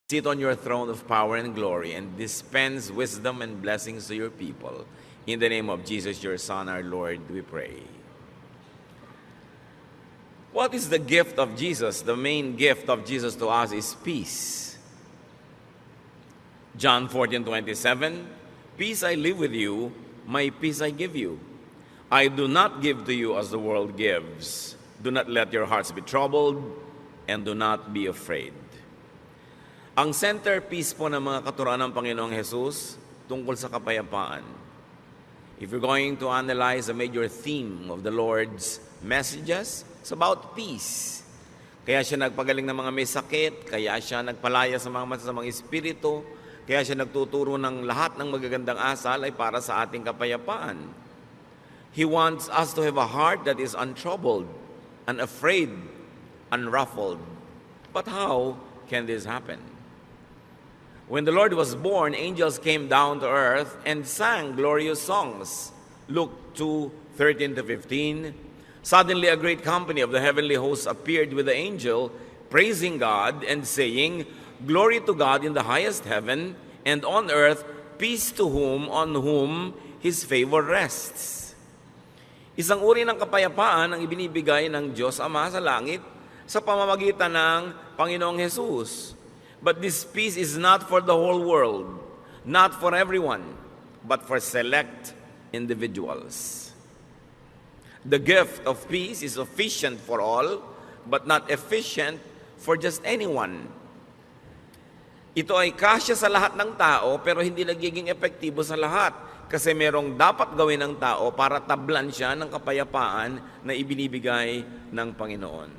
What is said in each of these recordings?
Sit on your throne of power and glory and dispense wisdom and blessings to your people. In the name of Jesus, your Son, our Lord, we pray. What is the gift of Jesus? The main gift of Jesus to us is peace. John 14:27, peace I leave with you, my peace I give you. I do not give to you as the world gives. Do not let your hearts be troubled, and do not be afraid. Ang centerpiece po ng mga katuruan ng Panginoong Jesus tungkol sa kapayapaan. If you're going to analyze a major theme of the Lord's messages, it's about peace. Kaya siya nagpagaling ng mga may sakit, kaya siya nagpalaya sa mga masasamang espiritu, kaya siya nagtuturo ng lahat ng magagandang asal ay para sa ating kapayapaan. He wants us to have a heart that is untroubled, unafraid, unruffled. But how can this happen? When the Lord was born, angels came down to earth and sang glorious songs. Luke 2:13-15. Suddenly a great company of the heavenly hosts appeared with the angel, praising God and saying, Glory to God in the highest heaven, and on earth peace to on whom His favor rests. Isang uri ng kapayapaan ang ibinibigay ng Diyos Ama sa langit sa pamamagitan ng Panginoong Jesus. But this peace is not for the whole world, not for everyone, but for select individuals. The gift of peace is sufficient for all, but not efficient for just anyone. Ito ay kasya sa lahat ng tao, pero hindi nagiging epektibo sa lahat. Kasi merong dapat gawin ng tao para tablan siya ng kapayapaan na ibinibigay ng Panginoon.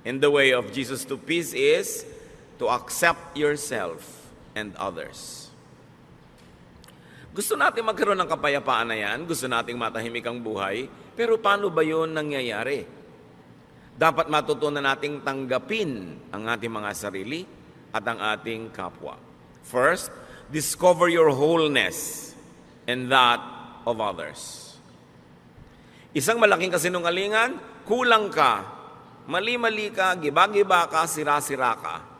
And the way of Jesus to peace is to accept yourself and others. Gusto natin magkaroon ng kapayapaan na yan, gusto nating matahimik ang buhay, pero paano ba yun nangyayari? Dapat matutunan nating tanggapin ang ating mga sarili at ang ating kapwa. First, discover your wholeness and that of others. Isang malaking kasinungalingan, kulang ka, mali-mali ka, giba-giba ka, sira-sira ka.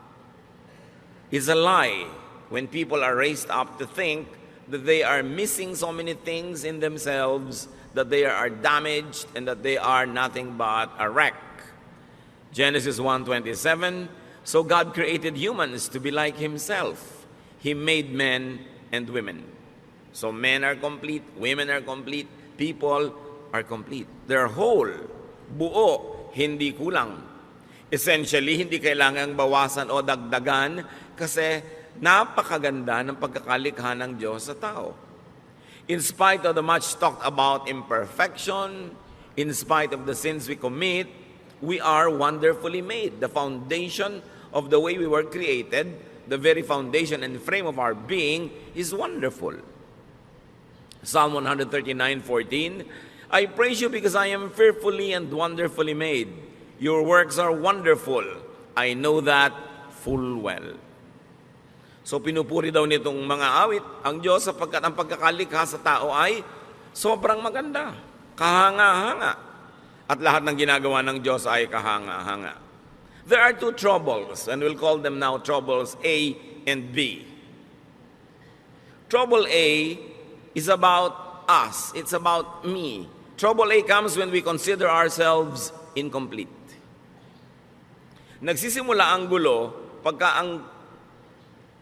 It's a lie when people are raised up to think that they are missing so many things in themselves, that they are damaged, and that they are nothing but a wreck. Genesis 1:27, so God created humans to be like Himself. He made men and women. So men are complete, women are complete, people are complete. They're whole, buo, hindi kulang. Essentially, hindi kailangang bawasan o dagdagan kasi napakaganda ng pagkakalikha ng Diyos sa tao. In spite of the much talked about imperfection, in spite of the sins we commit, we are wonderfully made. The foundation of the way we were created, the very foundation and frame of our being is wonderful. Psalm 139:14, I praise you because I am fearfully and wonderfully made. Your works are wonderful. I know that full well. So pinupuri daw nitong mga awit ang Diyos sapagkat ang pagkakalikha sa tao ay sobrang maganda, kahanga-hanga. At lahat ng ginagawa ng Diyos ay kahanga-hanga. There are two troubles, and we'll call them now troubles A and B. Trouble A is about us. It's about me. Trouble A comes when we consider ourselves incomplete. Nagsisimula ang gulo pagka ang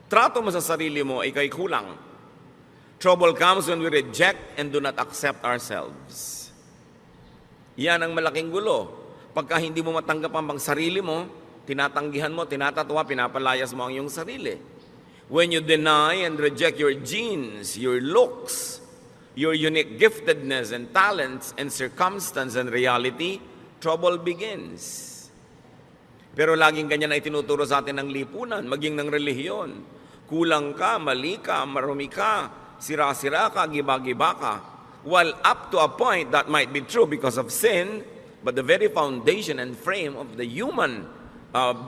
trato mo sa sarili mo ay kay kulang. Trouble comes when we reject and do not accept ourselves. Yan ang malaking gulo. Pagka hindi mo matanggap ang sarili mo, tinatanggihan mo, tinatatwa, pinapalayas mo ang iyong sarili. When you deny and reject your genes, your looks, your unique giftedness and talents and circumstance and reality, trouble begins. Pero laging ganyan ay tinuturo sa atin ng lipunan, maging ng relihiyon. Kulang ka, mali ka, marumi ka, sira-sira ka, giba-giba ka. While up to a point that might be true because of sin, but the very foundation and frame of the human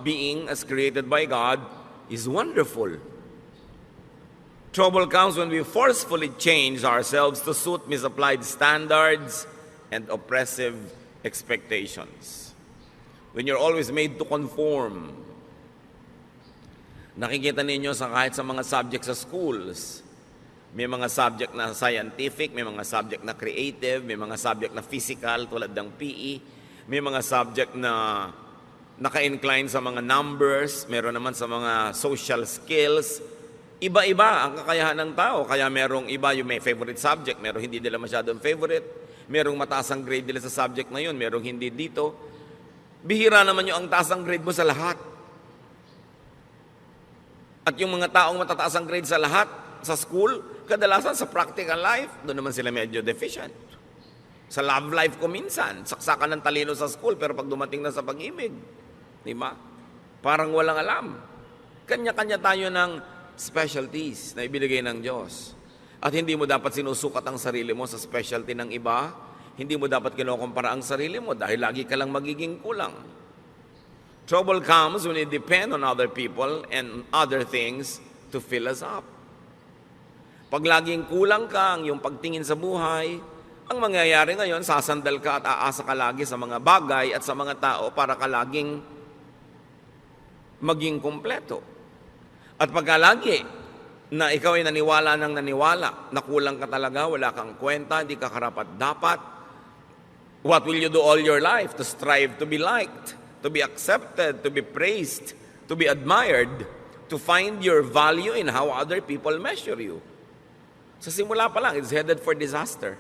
being as created by God is wonderful. Trouble comes when we forcefully change ourselves to suit misapplied standards and oppressive expectations. When you're always made to conform. Nakikita ninyo sa kahit sa mga subject sa schools, may mga subject na scientific, may mga subject na creative, may mga subject na physical tulad ng PE, may mga subject na naka-incline sa mga numbers, meron naman sa mga social skills. Iba-iba ang kakayahan ng tao, kaya merong iba yung may favorite subject, merong hindi nila masyadong favorite, merong mataas ang grade nila sa subject na yun, merong hindi dito. Bihira naman yung ang taas ang grade mo sa lahat. At yung mga taong matataas ang grade sa lahat, sa school, kadalasan sa practical life, doon naman sila medyo deficient. Sa love life ko minsan, saksakan ng talino sa school, pero pag dumating na sa pag-ibig, di ba? Parang walang alam. Kanya-kanya tayo ng specialties na ibinigay ng Diyos. At hindi mo dapat sinusukat ang sarili mo sa specialty ng iba. Hindi mo dapat kinukumpara ang sarili mo dahil lagi ka lang magiging kulang. Trouble comes when we depend on other people and other things to fill us up. Pag laging kulang ka ang iyong pagtingin sa buhay, ang mangyayari ngayon, sasandal ka at aasa ka lagi sa mga bagay at sa mga tao para ka laging maging kumpleto. At pagka lagi na ikaw ay naniwala na kulang ka talaga, wala kang kwenta, hindi ka karapat-dapat, what will you do all your life? To strive to be liked, to be accepted, to be praised, to be admired, to find your value in how other people measure you. Sa simula pa lang, it's headed for disaster.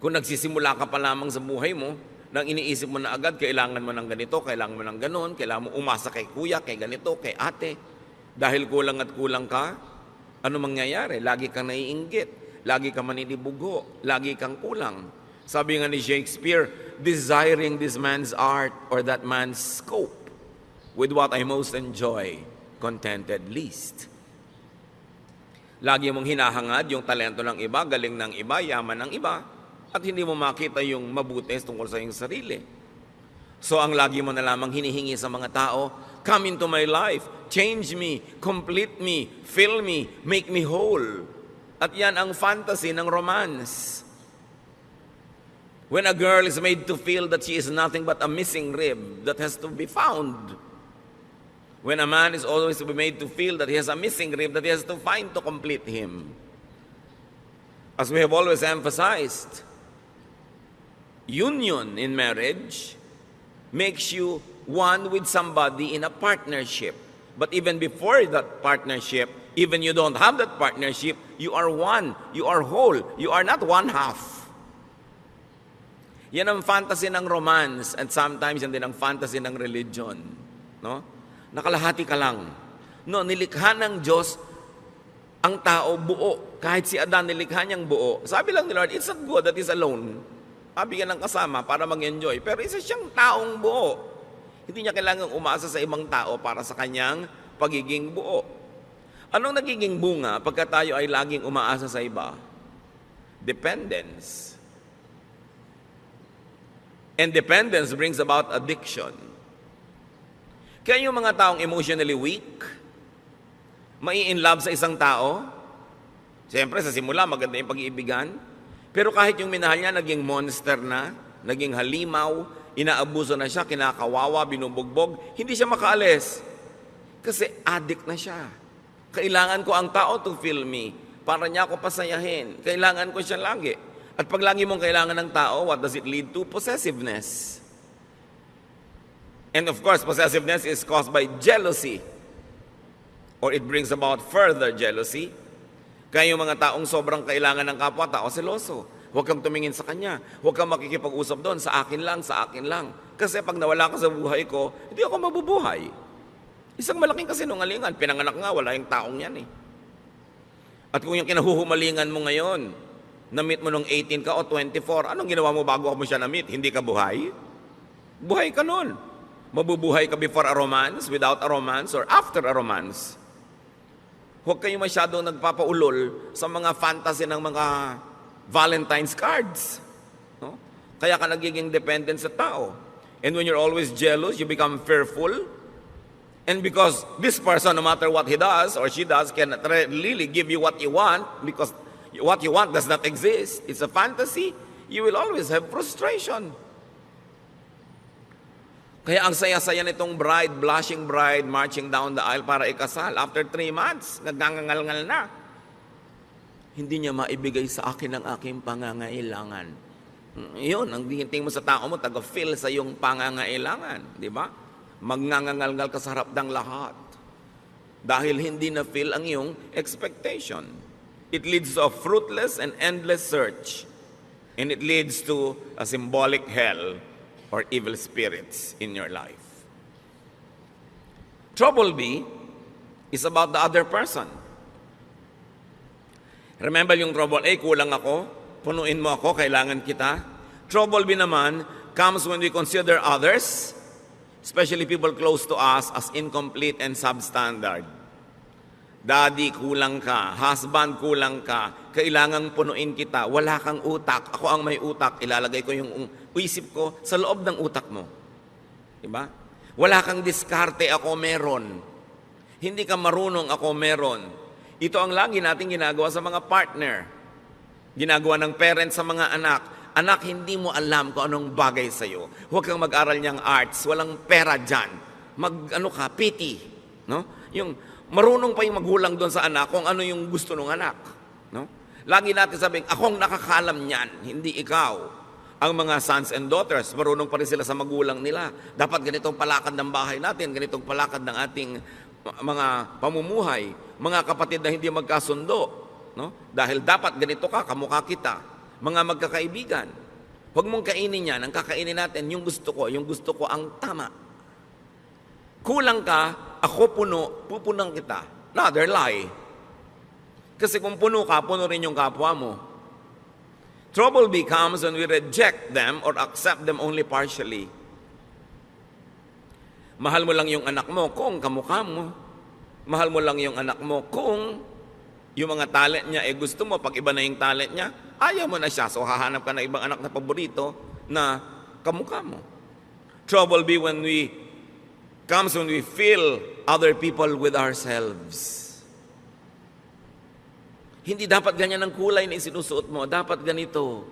Kung nagsisimula ka pa lamang sa buhay mo, nang iniisip mo na agad, kailangan mo ng ganito, kailangan mo ng ganon, kailangan mo umasa kay kuya, kay ganito, kay ate. Dahil kulang at kulang ka, ano mangyayari? Lagi kang naiinggit, lagi kang maninibugo, lagi kang kulang. Sabi nga ni Shakespeare, desiring this man's art or that man's scope, with what I most enjoy, contented least. Lagi mong hinahangad yung talento ng iba, galing ng iba, yaman ng iba, at hindi mo makita yung mabuti tungkol sa iyong sarili. So ang lagi mo na lamang hinihingi sa mga tao, come into my life, change me, complete me, fill me, make me whole. At yan ang fantasy ng romance. When a girl is made to feel that she is nothing but a missing rib that has to be found. When a man is always to be made to feel that he has a missing rib that he has to find to complete him. As we have always emphasized, union in marriage makes you one with somebody in a partnership. But even before that partnership, even you don't have that partnership, you are one, you are whole, you are not one half. Yan ang fantasy ng romance and sometimes yan din ang fantasy ng religion. No? Nakalahati ka lang. No, nilikha ng Diyos ang tao buo. Kahit si Adan nilikha niyang buo. Sabi lang ni Lord, it's not good that he's alone. Bigyan ng kasama para mag-enjoy. Pero isa siyang taong buo. Hindi niya kailangang umasa sa ibang tao para sa kanyang pagiging buo. Anong nagiging bunga pagka tayo ay laging umaasa sa iba? Dependence. And dependence brings about addiction. Kaya yung mga taong emotionally weak, mai-in-love sa isang tao, siyempre sa simula maganda yung pag-iibigan, pero kahit yung minahal niya naging monster na, naging halimaw, inaabuso na siya, kinakawawa, binubugbog, hindi siya makaalis. Kasi addict na siya. Kailangan ko ang tao to feel me, para niya ako pasayahin. Kailangan ko siya lagi. At pag lagi mong kailangan ng tao, what does it lead to? Possessiveness. And of course, possessiveness is caused by jealousy. Or it brings about further jealousy. Kaya yung mga taong sobrang kailangan ng kapwa-tao, seloso. Huwag kang tumingin sa kanya. Huwag kang makikipag-usap doon. Sa akin lang, sa akin lang. Kasi pag nawala ka sa buhay ko, hindi ako mabubuhay. Isang malaking kasinungalingan. Pinanganak nga, wala yung taong yan eh. At kung yung kinahuhumalingan mo ngayon, na-meet mo nung 18 ka o 24, anong ginawa mo bago mo siya na-meet? Hindi ka buhay? Buhay ka nun. Mabubuhay ka before a romance, without a romance, or after a romance. Huwag kayo masyadong nagpapaulol sa mga fantasy ng mga Valentine's cards. No? Kaya ka nagiging dependent sa tao. And when you're always jealous, you become fearful. And because this person, no matter what he does or she does, cannot really give you what you want, because what you want does not exist. It's a fantasy. You will always have frustration. Kaya ang saya-saya nitong bride, blushing bride, marching down the aisle para ikasal. After 3 months, nagngangal-ngal na. Hindi niya maibigay sa akin ang aking pangangailangan. Yun, ang tingin mo sa tao mo, taga-fill sa iyong pangangailangan. Di ba? Magngangal-ngal ka sa harap ng lahat. Dahil hindi na-fill ang iyong expectation. It leads to a fruitless and endless search. And it leads to a symbolic hell or evil spirits in your life. Trouble B is about the other person. Remember yung trouble A, kulang ako, punuin mo ako, kailangan kita. Trouble B naman comes when we consider others, especially people close to us, as incomplete and substandard. Daddy, kulang ka. Husband, kulang ka. Kailangang punuin kita. Wala kang utak. Ako ang may utak. Ilalagay ko yung isip ko sa loob ng utak mo. Diba? Wala kang diskarte. Ako meron. Hindi ka marunong. Ako meron. Ito ang lagi natin ginagawa sa mga partner. Ginagawa ng parents sa mga anak. Anak, hindi mo alam kung anong bagay sa'yo. Huwag kang mag-aral niyang arts. Walang pera dyan. Pity. No? Yung marunong pa yung magulang doon sa anak kung ano yung gusto ng anak. No? Lagi natin sabihin, akong nakakalam niyan, hindi ikaw. Ang mga sons and daughters, marunong pa rin sila sa magulang nila. Dapat ganitong palakad ng bahay natin, ganitong palakad ng ating mga pamumuhay. Mga kapatid na hindi magkasundo. No? Dahil dapat ganito ka, kamukha kita. Mga magkakaibigan. Huwag mong kainin yan. Ang kakainin natin, yung gusto ko ang tama. Kulang ka, ako puno, pupunang kita. Another lie. Kasi kung puno ka, puno rin yung kapwa mo. Trouble becomes when we reject them or accept them only partially. Mahal mo lang yung anak mo kung kamukha mo. Mahal mo lang yung anak mo kung yung mga talent niya, gusto mo, pag iba na yung talent niya, ayaw mo na siya. So hahanap ka na ibang anak na paborito na kamukha mo. Trouble comes when we fill other people with ourselves. Hindi dapat ganyan ang kulay na isinusuot mo. Dapat ganito.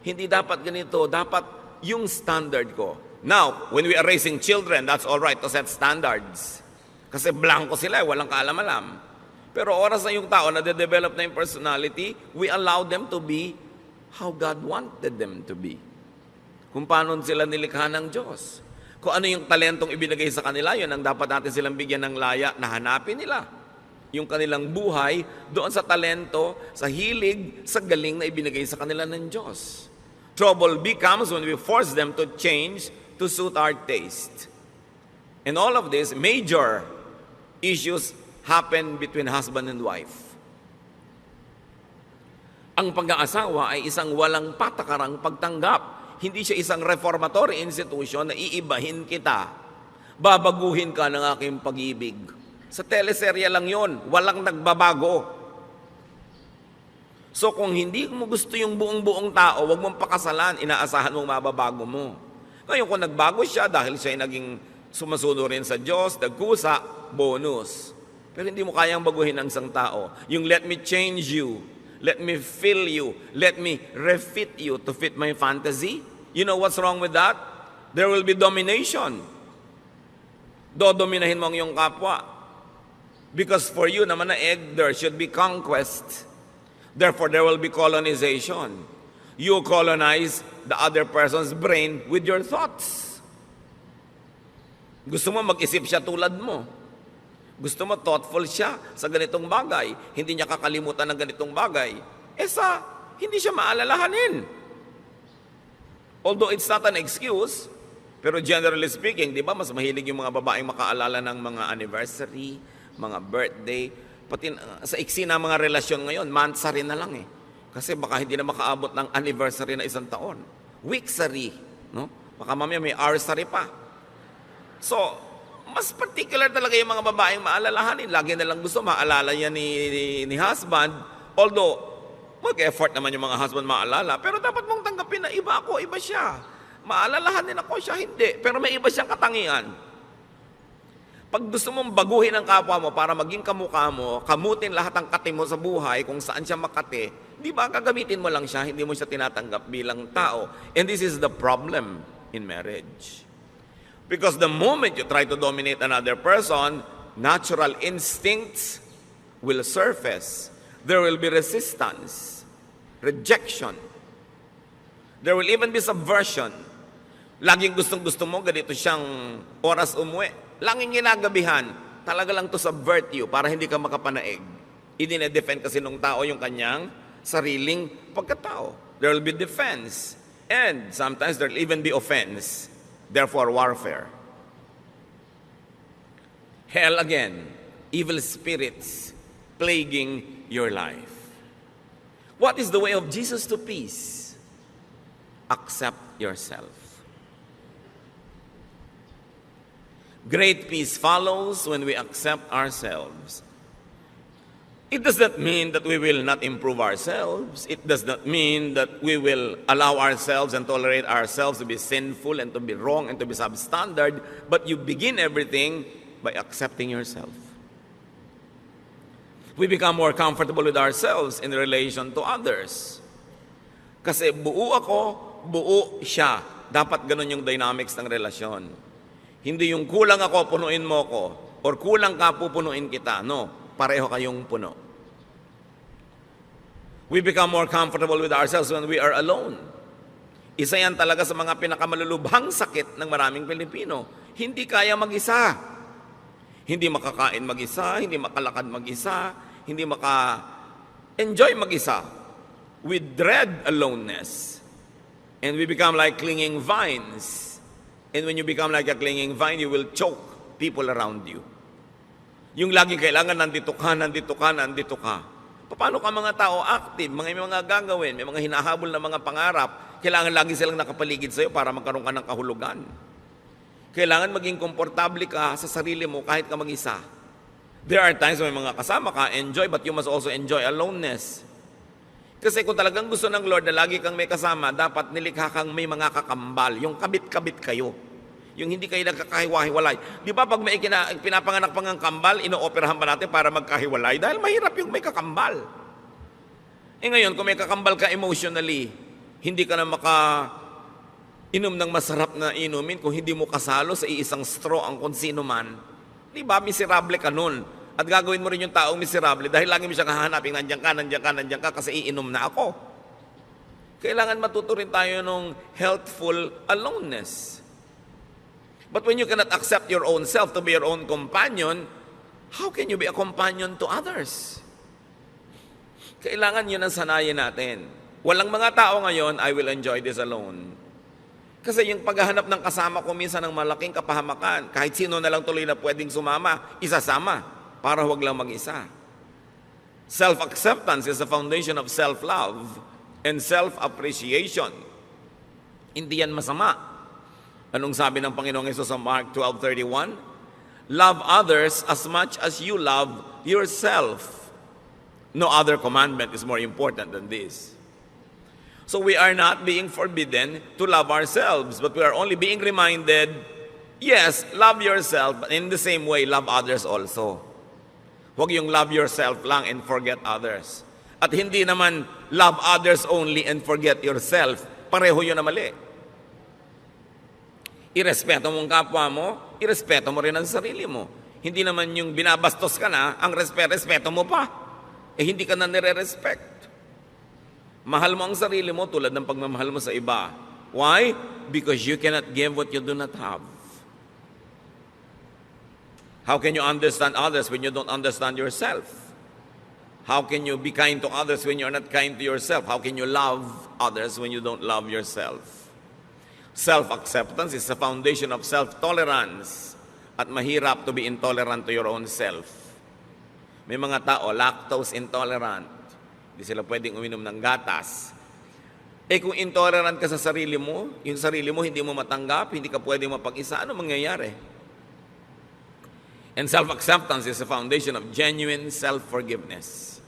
Hindi dapat ganito. Dapat yung standard ko. Now, when we are raising children, that's all right to set standards. Kasi blanco sila, walang kaalam-alam. Pero oras na yung tao na de-develop na yung personality, we allow them to be how God wanted them to be. Kung paano sila nilikha ng Diyos. Kung ano yung talentong ibinigay sa kanila, yun ang dapat natin silang bigyan ng laya na hanapin nila. Yung kanilang buhay doon sa talento, sa hilig, sa galing na ibinigay sa kanila ng Diyos. Trouble becomes when we force them to change to suit our taste. And all of this, major issues happen between husband and wife. Ang pag-aasawa ay isang walang patakarang pagtanggap. Hindi siya isang reformatory institution na iibahin kita. Babaguhin ka ng aking pag-ibig. Sa teleserye lang yon, walang nagbabago. So kung hindi mo gusto yung buong-buong tao, wag mong pakasalan, inaasahan mong mababago mo. Ngayon kung nagbago siya dahil siya ay naging sumusunod rin sa Diyos, nagkusa, bonus. Pero hindi mo kayang baguhin ang isang tao. Yung let me change you, let me fill you, let me refit you to fit my fantasy. You know what's wrong with that? There will be domination. Dodominahin mo ang iyong kapwa. Because for you naman na there should be conquest. Therefore, there will be colonization. You colonize the other person's brain with your thoughts. Gusto mo mag-isip siya tulad mo. Gusto mo thoughtful siya sa ganitong bagay. Hindi niya kakalimutan ng ganitong bagay. Hindi siya maalalahanin. Although it's not an excuse, pero generally speaking, di ba, mas mahilig yung mga babaeng makaalala ng mga anniversary, mga birthday, pati sa iksi na mga relasyon ngayon, monthsary na lang Kasi baka hindi na makaabot ng anniversary na isang taon. Weeksary, no? Baka mamaya may hoursary pa. So, mas particular talaga yung mga babaeng maalalahanin. Lagi na lang gusto maalala yan ni husband. Although, mag-effort naman yung mga husband maalala. Pero dapat mong tanggapin na iba ako, iba siya. Maalalahanin ako, siya hindi. Pero may iba siyang katangian. Pag gusto mong baguhin ang kapwa mo para maging kamukha mo, kamutin lahat ng kati mo sa buhay kung saan siya makati, di ba gagamitin mo lang siya, hindi mo siya tinatanggap bilang tao. And this is the problem in marriage. Because the moment you try to dominate another person, natural instincts will surface. There will be resistance, rejection. There will even be subversion. Laging gustong-gusto mo, ganito siyang oras umuwi. Laging ginagabihan, talaga lang to subvert you para hindi ka makapanaig. Idine-defend kasi nung tao yung kanyang sariling pagkatao. There will be defense. And sometimes there will even be offense. Therefore, warfare. Hell again, evil spirits plaguing your life. What is the way of Jesus to peace? Accept yourself. Great peace follows when we accept ourselves. It does not mean that we will not improve ourselves. It does not mean that we will allow ourselves and tolerate ourselves to be sinful and to be wrong and to be substandard. But you begin everything by accepting yourself. We become more comfortable with ourselves in relation to others. Kasi buo ako, buo siya. Dapat ganun yung dynamics ng relasyon. Hindi yung kulang ako, punuin mo ko. Or kulang ka, pupunuin kita. No, pareho kayong puno. We become more comfortable with ourselves when we are alone. Isa yan talaga sa mga pinakamalulubhang sakit ng maraming Pilipino. Hindi kaya mag-isa. Hindi makakain mag-isa, hindi makalakad mag-isa, hindi maka-enjoy mag-isa. We dread aloneness. And we become like clinging vines. And when you become like a clinging vine, you will choke people around you. Yung lagi kailangan, nandito ka, nandito ka, nandito ka. Paano ka mga tao active, may mga gagawin, may mga hinahabol na mga pangarap, kailangan lagi silang nakapaligid sa'yo para magkaroon ka ng kahulugan. Kailangan maging komportable ka sa sarili mo kahit ka mag-isa. There are times when may mga kasama ka, enjoy, but you must also enjoy aloneness. Kasi kung talagang gusto ng Lord na lagi kang may kasama, dapat nilikha kang may mga kakambal, yung kabit-kabit kayo. Yung hindi kayo nagkakahiwa-hiwalay. Di ba pag may pinapanganak pang ang kambal, inooperahan pa natin para magkahiwalay? Dahil mahirap yung may kakambal. Ngayon, kung may kakambal ka emotionally, hindi ka na inom ng masarap na inumin kung hindi mo kasalo sa iisang straw ang kung sino man. Di ba, miserable ka nun. At gagawin mo rin yung taong miserable dahil lagi mo siyang hahanapin, nandiyan ka, nandiyan ka, nandiyan ka, kasi iinom na ako. Kailangan matuto rin tayo ng healthful aloneness. But when you cannot accept your own self to be your own companion, how can you be a companion to others? Kailangan yun ang sanayin natin. Walang mga tao ngayon, I will enjoy this alone. Kasi yung paghahanap ng kasama ko minsan ng malaking kapahamakan, kahit sino na lang tuloy na pwedeng sumama, isasama, para huwag lang mag-isa. Self-acceptance is the foundation of self-love and self-appreciation. Hindi yan masama. Anong sabi ng Panginoong Hesus sa Mark 12:31? Love others as much as you love yourself. No other commandment is more important than this. So we are not being forbidden to love ourselves, but we are only being reminded, yes, love yourself, but in the same way, love others also. Huwag yung love yourself lang and forget others. At hindi naman love others only and forget yourself. Pareho yun na mali. Irespeto mo ang kapwa mo, irespeto mo rin ang sarili mo. Hindi naman yung binabastos ka na, ang respeto mo pa. Hindi ka na nire-respect. Mahal mo ang sarili mo tulad ng pagmamahal mo sa iba. Why? Because you cannot give what you do not have. How can you understand others when you don't understand yourself? How can you be kind to others when you're not kind to yourself? How can you love others when you don't love yourself? Self-acceptance is the foundation of self-tolerance. At mahirap to be intolerant to your own self. May mga tao, lactose intolerant. Hindi sila pwedeng uminom ng gatas. Kung intolerant ka sa sarili mo, yung sarili mo hindi mo matanggap, hindi ka pwedeng mapag-isa, ano mangyayari? And self-acceptance is the foundation of genuine self-forgiveness.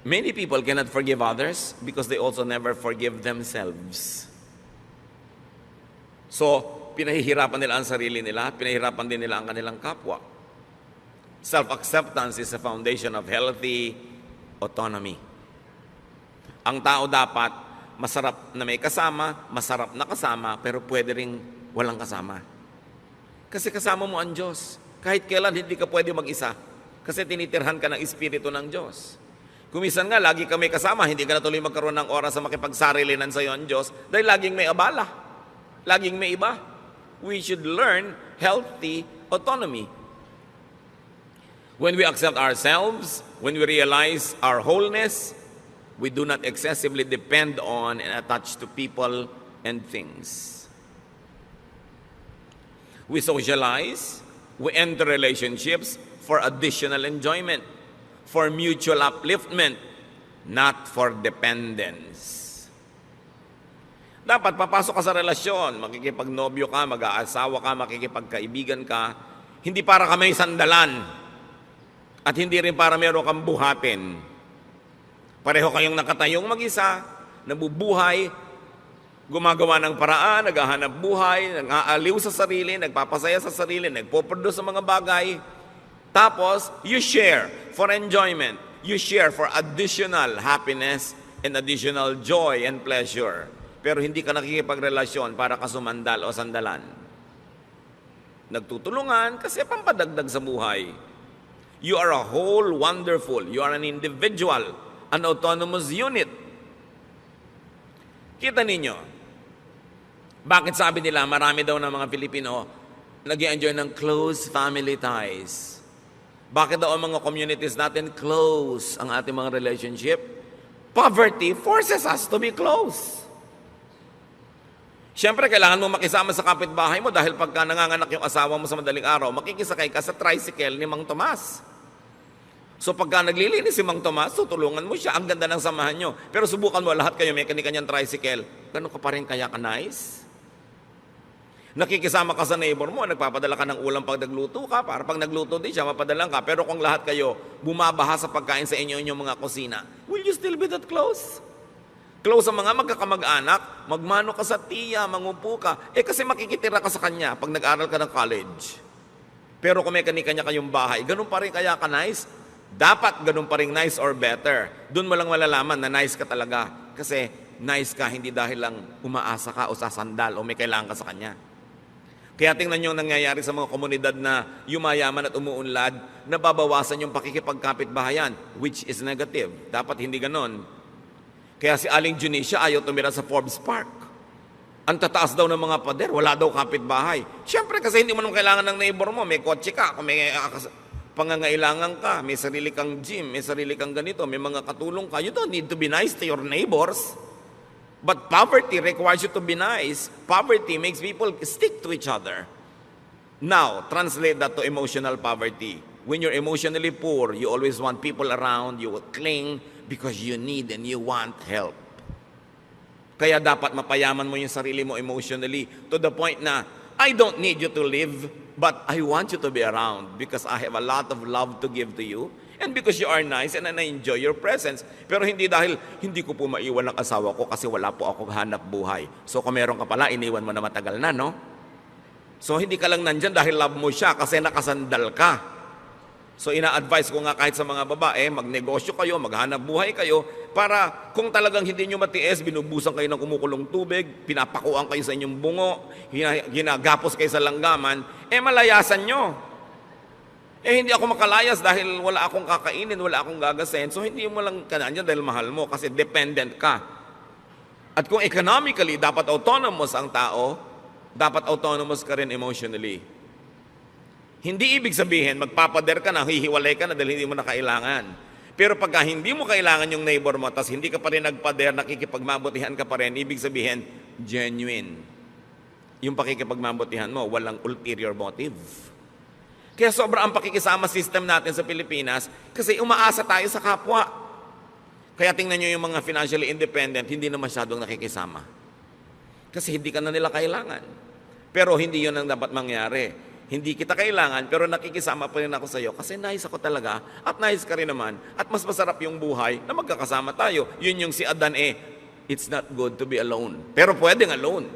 Many people cannot forgive others because they also never forgive themselves. So, pinahihirapan nila ang sarili nila, pinahihirapan din nila ang kanilang kapwa. Self-acceptance is the foundation of healthy autonomy. Ang tao dapat masarap na may kasama, masarap na kasama, pero pwede ring walang kasama. Kasi kasama mo ang Diyos. Kahit kailan hindi ka pwede mag-isa. Kasi tinitirhan ka ng Espiritu ng Diyos. Kumisan nga, lagi ka may kasama, hindi ka na tuloy magkaroon ng oras sa makipagsarilinan sa iyo ang Diyos dahil laging may abala. Laging may iba. We should learn healthy autonomy. When we accept ourselves, when we realize our wholeness, we do not excessively depend on and attach to people and things. We socialize, we enter relationships for additional enjoyment, for mutual upliftment, not for dependence. Dapat papasok ka sa relasyon, makikipagnobyo ka, mag-aasawa ka, makikipagkaibigan ka, hindi para ka may sandalan, at hindi rin para meron kang buhatin. Pareho kayong nakatayong mag-isa, nabubuhay, gumagawa ng paraan, naghahanap buhay, nag-aaliw sa sarili, nagpapasaya sa sarili, nagpo-produce sa mga bagay. Tapos, you share for enjoyment. You share for additional happiness and additional joy and pleasure. Pero hindi ka nakikipagrelasyon para kasumandal o sandalan. Nagtutulungan kasi pampadagdag sa buhay. You are a whole, wonderful. You are an individual, an autonomous unit. Kita ninyo, bakit sabi nila marami daw ng mga Pilipino nag-i-enjoy ng close family ties? Bakit daw ang mga communities natin close ang ating mga relationship? Poverty forces us to be close. Siyempre, kailangan mo makisama sa kapitbahay mo dahil pagka nanganganak yung asawa mo sa madaling araw, makikisakay ka sa tricycle ni Mang Tomas. So pagka naglilinis si Mang Tomas, tutulungan mo siya. Ang ganda ng samahan nyo. Pero subukan mo, lahat kayo may kanya-kanyang tricycle. Ganun ka pa rin kaya ka nice? Nakikisama ka sa neighbor mo, nagpapadala ka ng ulam pag nagluto ka, para pag nagluto din siya, mapadalang ka. Pero kung lahat kayo bumabaha sa pagkain sa inyong mga kusina, will you still be that close? Close sa mga magkakamag-anak, magmano ka sa tiya, mangupo ka. Kasi makikitira ka sa kanya pag nag-aral ka ng college. Pero kung may kanya-kanya kayong bahay, ganun pa rin kaya ka nice? Dapat ganun pa rin nice or better. Doon mo lang malalaman na nice ka talaga. Kasi nice ka, hindi dahil lang umaasa ka o sasandal o may kailangan ka sa kanya. Kaya tingnan nyo nangyayari sa mga komunidad na yumayaman at umuunlad, nababawasan yung pakikipagkapit-bahayan, which is negative. Dapat hindi ganon. Kaya si Aling Junicia ayaw tumira sa Forbes Park. Ang tataas daw ng mga pader, wala daw kapitbahay. Siyempre kasi hindi mo naman kailangan ng neighbor mo, may kotse ka, kung may pangangailangan ka, may sarili kang gym, may sarili kang ganito, may mga katulong ka. You don't need to be nice to your neighbors. But poverty requires you to be nice. Poverty makes people stick to each other. Now, translate that to emotional poverty. When you're emotionally poor, you always want people around, you will cling because you need and you want help. Kaya dapat mapayaman mo yung sarili mo emotionally to the point na, I don't need you to live, but I want you to be around because I have a lot of love to give to you and because you are nice and I enjoy your presence. Pero hindi dahil hindi ko po maiwan ang asawa ko kasi wala po akong hanap buhay. So kung meron ka pala, iniwan mo na matagal na, no? So hindi ka lang nandyan dahil love mo siya kasi nakasandal ka. So ina-advise ko nga kahit sa mga babae, magnegosyo kayo, maghanap buhay kayo, para kung talagang hindi nyo matiis, binubusan kayo ng kumukulong tubig, pinapakuan kayo sa inyong bungo, ginagapos kayo sa langgaman, malayasan nyo. Hindi ako makalayas dahil wala akong kakainin, wala akong gagasin, so hindi mo lang kanyan dahil mahal mo kasi dependent ka. At kung economically, dapat autonomous ang tao, dapat autonomous ka rin emotionally. Hindi ibig sabihin, magpapader ka na, hihiwalay ka na dahil hindi mo na kailangan. Pero pagka hindi mo kailangan yung neighbor mo, tas hindi ka pa rin nagpader, nakikipagmabutihan ka pa rin, ibig sabihin, genuine. Yung pakikipagmabutihan mo, walang ulterior motive. Kaya sobra ang pakikisama system natin sa Pilipinas kasi umaasa tayo sa kapwa. Kaya tingnan nyo yung mga financially independent, hindi na masyadong nakikisama. Kasi hindi ka na nila kailangan. Pero hindi yun ang dapat mangyari. Hindi kita kailangan, pero nakikisama pa rin ako sa iyo kasi nice ako talaga at nice ka rin naman at mas masarap yung buhay na magkakasama tayo. Yun yung si Adan it's not good to be alone. Pero pwedeng alone.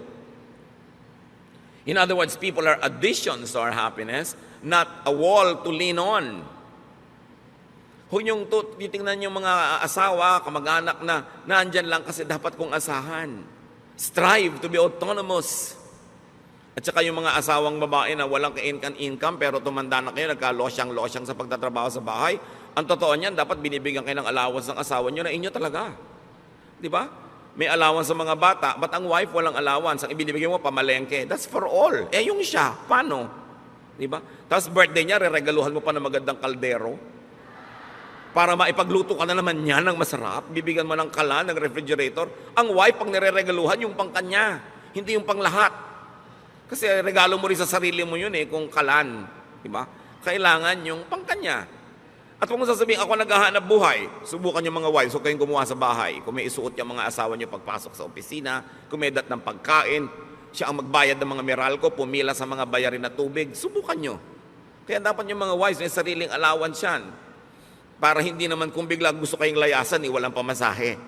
In other words, people are additions to our happiness, not a wall to lean on. Kung yung titingnan yung mga asawa, kamag-anak na nandyan lang kasi dapat kong asahan. Strive to be autonomous. At saka yung mga asawang babae na walang ka-income pero tumanda na kayo, nagka-losyang-losyang sa pagtatrabaho sa bahay, ang totoo niyan, dapat binibigyan kayo ng allowance ng asawa nyo na inyo talaga. Di ba? May allowance sa mga bata, but ang wife walang allowance. Ang ibinibigay mo, pamalengke. That's for all. Yung siya, paano? Di ba? Tapos birthday niya, reregaluhan mo pa ng magandang kaldero para maipagluto ka na naman niya ng masarap. Bibigyan mo ng kalan, ng refrigerator. Ang wife, pang nireregaluhan, yung pang kanya, hindi yung pang lahat. Kasi regalo mo rin sa sarili mo yun kung kalan. Diba? Kailangan yung pang kanya. At kung sasabihin, ako naghahanap buhay, subukan yung mga wives, huwag kayong gumawa sa bahay. Kung may isuot yung mga asawa nyo pagpasok sa opisina, kumedat ng pagkain, siya ang magbayad ng mga Meralco, pumila sa mga bayarin na tubig, subukan nyo. Kaya dapat yung mga wives, may sariling allowance yan. Para hindi naman kung bigla gusto kayong layasan, walang pamasahe.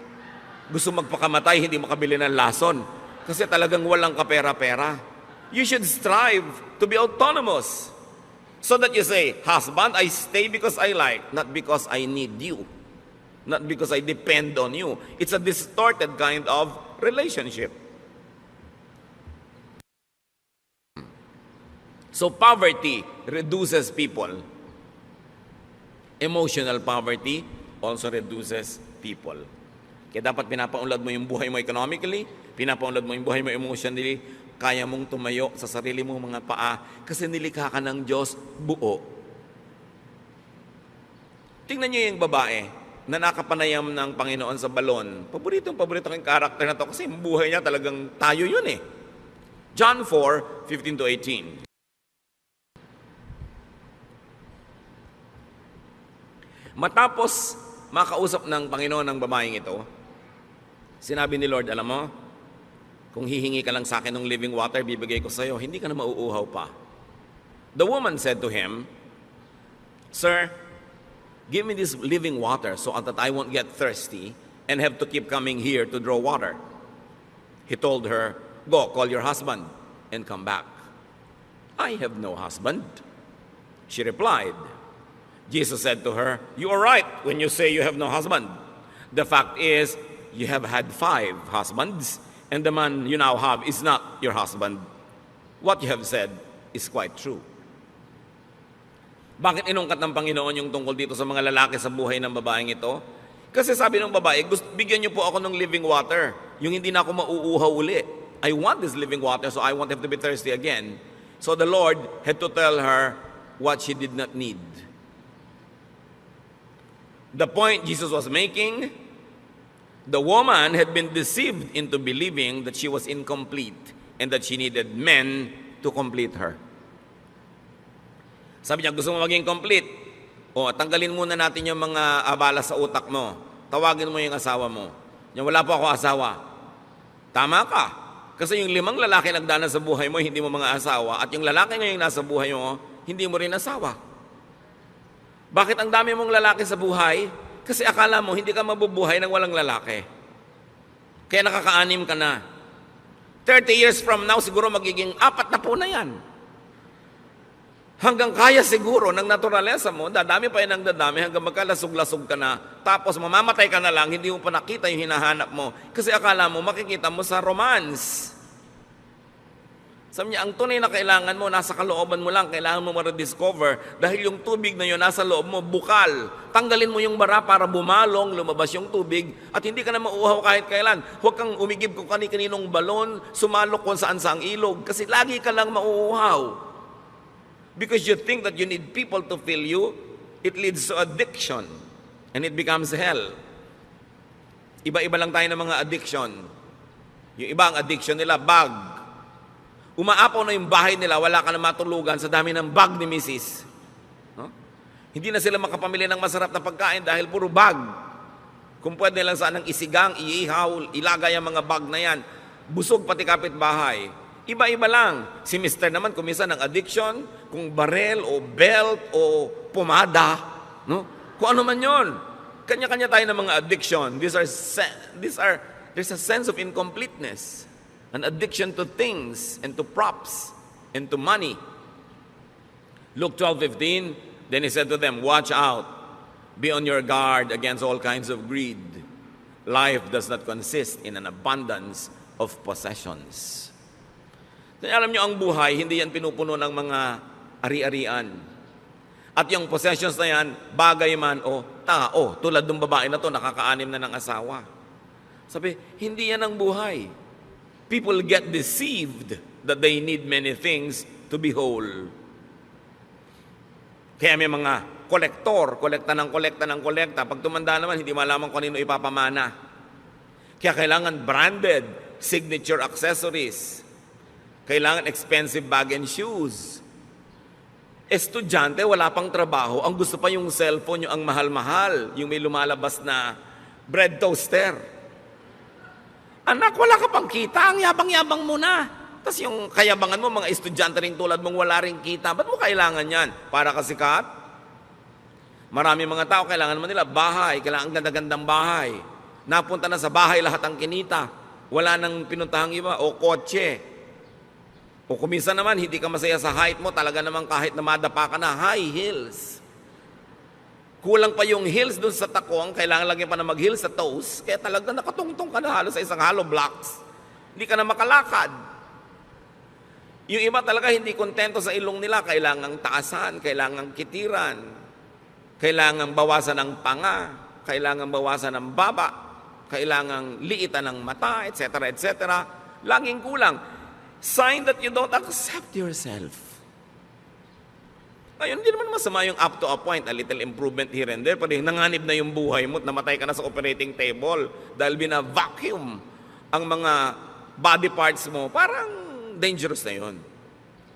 Gusto magpakamatay, hindi makabili ng lason. Kasi talagang walang kapera-pera. You should strive to be autonomous. So that you say, husband, I stay because I like, not because I need you. Not because I depend on you. It's a distorted kind of relationship. So poverty reduces people. Emotional poverty also reduces people. Kaya dapat pinapaunlad mo yung buhay mo economically, pinapaunlad mo yung buhay mo emotionally, kaya mong tumayo sa sarili mong mga paa kasi nilikha ka ng Diyos buo. Tingnan niyo yung babae na nakapanayam ng Panginoon sa balon. Paborito kong karakter na to kasi yung buhay niya talagang tayo yun John 4:15-18. Matapos makausap ng Panginoon ng babaeng ito, sinabi ni Lord, alam mo, kung hihingi ka lang sa akin ng living water, bibigay ko sa iyo, hindi ka na mauuhaw pa. The woman said to him, Sir, give me this living water so that I won't get thirsty and have to keep coming here to draw water. He told her, Go, call your husband and come back. I have no husband. She replied. Jesus said to her, You are right when you say you have no husband. The fact is, you have had 5 husbands, and the man you now have is not your husband. What you have said is quite true. Bakit inungkat ng Panginoon yung tungkol dito sa mga lalaki sa buhay ng babaeng ito? Kasi sabi ng babae, bigyan niyo po ako ng living water. Yung hindi na ako mauuhaw uli. I want this living water so I won't have to be thirsty again. So the Lord had to tell her what she did not need. The point Jesus was making, the woman had been deceived into believing that she was incomplete and that she needed men to complete her. Sabi niya, gusto mo maging complete? Tanggalin muna natin yung mga abala sa utak mo. Tawagin mo yung asawa mo. Wala po ako asawa. Tama ka. Kasi yung 5 lalaki nagdana sa buhay mo, hindi mo mga asawa. At yung lalaki ngayong nasa buhay mo, hindi mo rin asawa. Bakit ang dami mong lalaki sa buhay? Kasi akala mo, hindi ka mabubuhay ng walang lalaki. Kaya nakaka-anim ka na. 30 years from now, siguro magiging 4 na po na yan. Hanggang kaya siguro ng naturalesa mo, dadami pa yan ng dadami hanggang magkalasog-lasog ka na. Tapos mamamatay ka na lang, hindi mo pa nakita yung hinahanap mo. Kasi akala mo, makikita mo sa romance. Sabi niya, ang tunay na kailangan mo, nasa kalooban mo lang, kailangan mo ma-rediscover dahil yung tubig na yun, nasa loob mo, bukal. Tanggalin mo yung bara para bumalong, lumabas yung tubig, at hindi ka na mauuhaw kahit kailan. Huwag kang umigib kung kani-kaninong balon, sumalok kung saan-saang ilog, kasi lagi ka lang mauuhaw. Because you think that you need people to fill you, it leads to addiction, and it becomes hell. Iba-iba lang tayo ng mga addiction. Yung iba ang addiction nila, bag. Umaapaw na yung bahay nila, wala ka na matulugan sa dami ng bag ni Mrs. No? Hindi na sila makapamili ng masarap na pagkain dahil puro bag. Kung pwede lang sanang isigang, iihaw, ilagay ang mga bag na yan. Busog pati kapitbahay. Iba-iba lang. Si Mr. naman, kung minsan ng addiction, kung barel o belt o pomada, no? Kung ano man yon. Kanya-kanya tayo ng mga addiction. There's a sense of incompleteness. An addiction to things and to props and to money. Luke 12:15, then he said to them, Watch out, be on your guard against all kinds of greed. Life does not consist in an abundance of possessions. Kaya alam nyo, ang buhay, hindi yan pinupuno ng mga ari-arian. At yung possessions na yan, bagay man o tao, tulad ng babae na to, nakakaanim na ng asawa. Sabi, hindi yan ang buhay. People get deceived that they need many things to be whole. Kaya may mga kolekta ng kolekta. Pag tumanda naman, hindi malaman kung ano ipapamana. Kaya kailangan branded signature accessories. Kailangan expensive bag and shoes. Estudyante, wala pang trabaho. Ang gusto pa yung cellphone, yung ang mahal-mahal. Yung may lumalabas na bread toaster. Anak, wala ka pang kita. Ang yabang-yabang mo na. Tapos yung kayabangan mo, mga estudyante rin tulad mong wala rin kita. Ba't mo kailangan yan? Para kasikat? Marami mga tao, kailangan naman nila bahay. Kailangan ganda-gandang bahay. Napunta na sa bahay lahat ang kinita. Wala nang pinuntahang iba. O kotse. O kuminsan naman, hindi ka masaya sa height mo. Talaga naman kahit na madapa ka na, high heels. Kulang pa yung heels dun sa takong, kailangan lagi pa na mag-heels sa toes, kaya talaga nakatungtong ka na halos sa isang hollow blocks. Hindi ka na makalakad. Yung iba talaga hindi kontento sa ilong nila, kailangang taasan, kailangang kitiran, kailangang bawasan ng panga, kailangang bawasan ng baba, kailangang liitan ng mata, etc., etc. Laging kulang. Sign that you don't accept yourself. Ngayon, hindi naman masama yung up to a point, a little improvement here and there, pero nanganib na yung buhay mo at namatay ka na sa operating table dahil bina-vacuum ang mga body parts mo, parang dangerous na yun.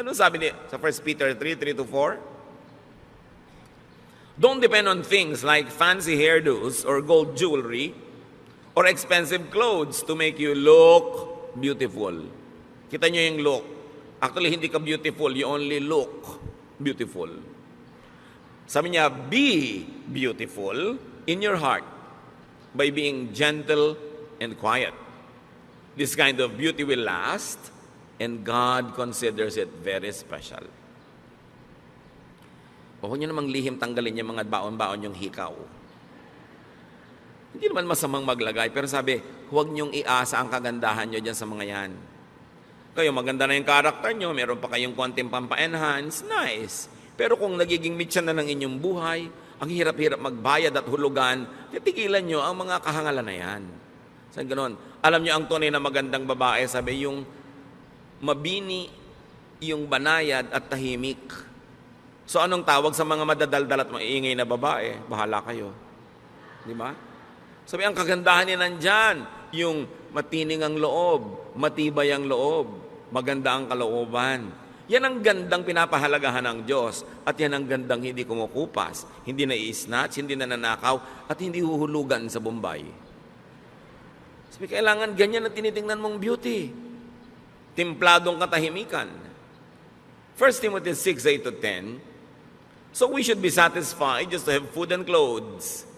Ano sabi niya sa 1 Peter 3:3-4? Don't depend on things like fancy hairdos or gold jewelry or expensive clothes to make you look beautiful. Kita nyo yung look. Actually, hindi ka beautiful, you only look beautiful. Sabi niya, be beautiful in your heart by being gentle and quiet. This kind of beauty will last, and God considers it very special. O huwag niyo namang lihim tanggalin yung mga baon-baon yung hikaw. Hindi naman masamang maglagay, pero sabi, huwag niyong iasa ang kagandahan niyo dyan sa mga yan. Kayo, maganda na yung karakter nyo, meron pa kayong konting pampa-enhance, nice. Pero kung nagiging mitya na ng inyong buhay, ang hirap-hirap magbayad at hulugan, titigilan nyo ang mga kahangalan na yan. So, ganoon. Alam nyo, ang tunay na magandang babae, sabi, yung mabini, yung banayad at tahimik. So, anong tawag sa mga madadaldal at maiingay na babae? Bahala kayo. Di ba? Sabi, ang kagandahan niya nandyan, yung matining ang loob, matibay ang loob, maganda ang kalooban. Yan ang gandang pinapahalagahan ng Diyos at yan ang gandang hindi kumukupas, hindi na-i-snatch, hindi nananakaw at hindi huhulugan sa Bombay. Sabi, kailangan ganyan na tinitingnan mong beauty. Timpladong katahimikan. 1 Timothy 6:8-10. So we should be satisfied just to have food and clothes.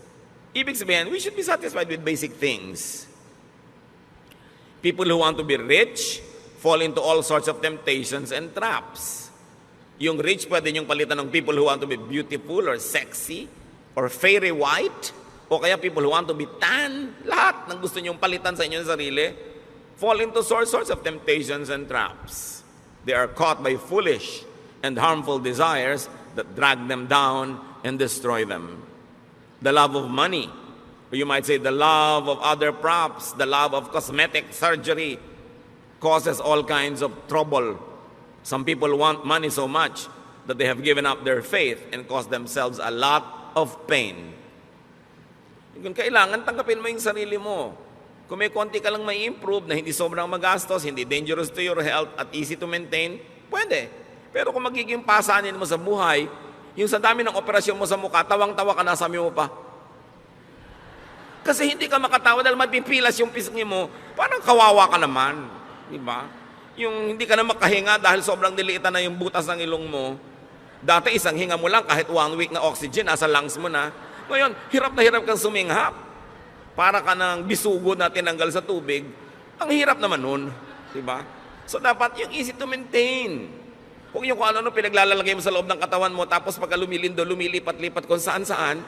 Ibig sabihin, we should be satisfied with basic things. People who want to be rich fall into all sorts of temptations and traps. Yung rich, pwede niyong palitan ng people who want to be beautiful or sexy or fairy white, o kaya people who want to be tan. Lahat ng gusto niyong palitan sa inyong sarili fall into all sorts of temptations and traps. They are caught by foolish and harmful desires that drag them down and destroy them. The love of money, or you might say the love of other props, the love of cosmetic surgery, causes all kinds of trouble. Some people want money so much that they have given up their faith and caused themselves a lot of pain. Kung kailangan, tanggapin mo yung sarili mo. Kung may konti ka lang may improve na hindi sobrang magastos, hindi dangerous to your health at easy to maintain, pwede. Pero kung magiging pasanin mo sa buhay, yung sa dami ng operasyon mo sa mukha, tawang-tawa ka na, sabi mo pa. Kasi hindi ka makatawa dahil mapipilas yung pisngi mo, parang kawawa ka naman. Diba? Yung hindi ka na makahinga dahil sobrang diliitan na yung butas ng ilong mo. Dati isang hinga mo lang kahit 1 week na oxygen, nasa lungs mo na. Ngayon, hirap na hirap kang suminghap. Para ka ng bisugo na tinanggal sa tubig. Ang hirap naman nun. Diba? So dapat yung easy to maintain. Kung yung kung ano pinaglalalagay mo sa loob ng katawan mo, tapos pagka lumilindo, lumilipat-lipat kung saan-saan,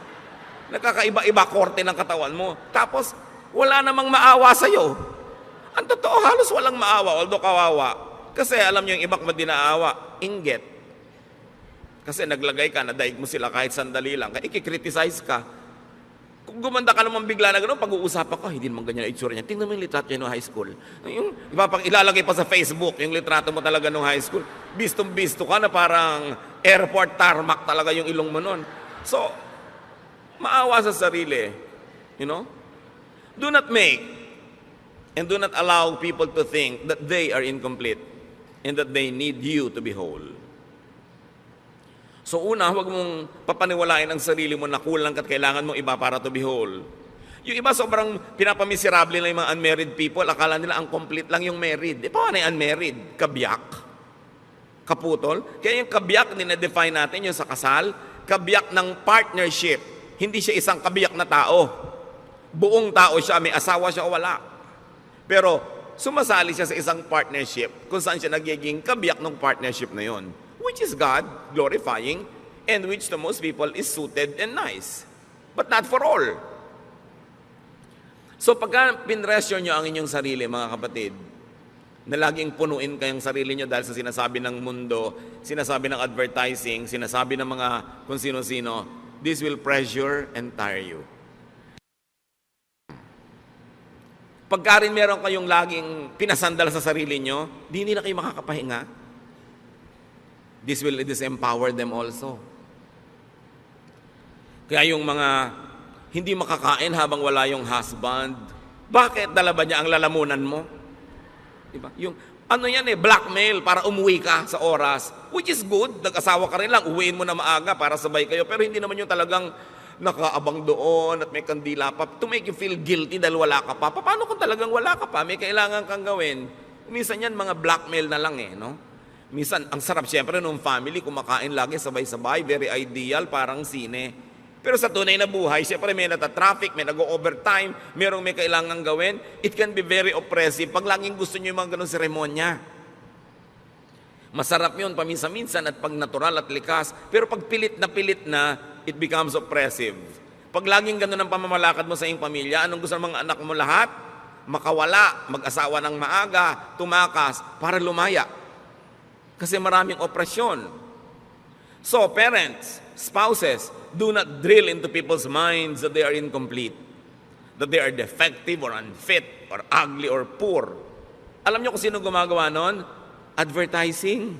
nakakaiba-iba korte ng katawan mo. Tapos, wala namang maawa sa'yo. Ang totoo, halos walang maawa, although kawawa. Kasi alam niyo yung iba kung dinaawa, inggit. Kasi naglagay ka, nadaig mo sila kahit sandali lang, kaya ikikriticize ka. Kung gumanda ka naman bigla na gano'n, pag-uusapan ka, hindi naman ganyan ang itsura niya. Tingnan mo yung litrato niya noong high school. Yung, ilalagay pa sa Facebook, yung litrato mo talaga noong high school. Bistong-bisto ka na parang airport tarmac talaga yung ilong mo noon. So, maawa sa sarili. You know? Do not make and do not allow people to think that they are incomplete and that they need you to be whole. So una, huwag mong papaniwalain ang sarili mo na kulang at kailangan mong iba para to be whole. Yung iba sobrang pinapamiserable na yung mga unmarried people, akala nila ang complete lang yung married. Paano yung unmarried? Kabyak? Kaputol? Kaya yung kabyak, dinedefine natin yung sa kasal, kabyak ng partnership. Hindi siya isang kabyak na tao. Buong tao siya, may asawa siya o wala. Pero sumasali siya sa isang partnership kung saan siya nagiging kabyak ng partnership na yon, which is God glorifying and which to most people is suited and nice. But not for all. So pagka pinressure nyo ang inyong sarili, mga kapatid, na laging punuin kayong sarili nyo dahil sa sinasabi ng mundo, sinasabi ng advertising, sinasabi ng mga kung sino-sino, this will pressure and tire you. Pagka rin meron kayong laging pinasandal sa sarili nyo, di na kayo makakapahinga. This will disempower them also. Kaya yung mga hindi makakain habang wala yung husband, bakit dala ba niya ang lalamunan mo? Diba? Yung ano yan blackmail para umuwi ka sa oras, which is good, nag-asawa ka rin lang, uwiin mo na maaga para sabay kayo, pero hindi naman yung talagang nakaabang doon at may kandila pa to make you feel guilty dahil wala ka pa. Paano kung talagang wala ka pa, may kailangan kang gawin? Minsan yan mga blackmail na lang no? Minsan, ang sarap siyempre nung family, kumakain lagi sabay-sabay, very ideal, parang sine. Pero sa tunay na buhay, siyempre may nata-traffic, may nag-overtime, merong may kailangan gawin, it can be very oppressive pag laging gusto nyo yung mga ganun seremonya. Masarap yun paminsan-minsan at pag natural at likas, pero pag pilit na, it becomes oppressive. Pag laging ganun ang pamamalakad mo sa iyong pamilya, anong gusto ng mga anak mo lahat? Makawala, mag-asawa ng maaga, tumakas, para lumaya. Kasi maraming opresyon. So, parents, spouses, do not drill into people's minds that they are incomplete, that they are defective or unfit or ugly or poor. Alam niyo kung sino gumagawa nun? Advertising.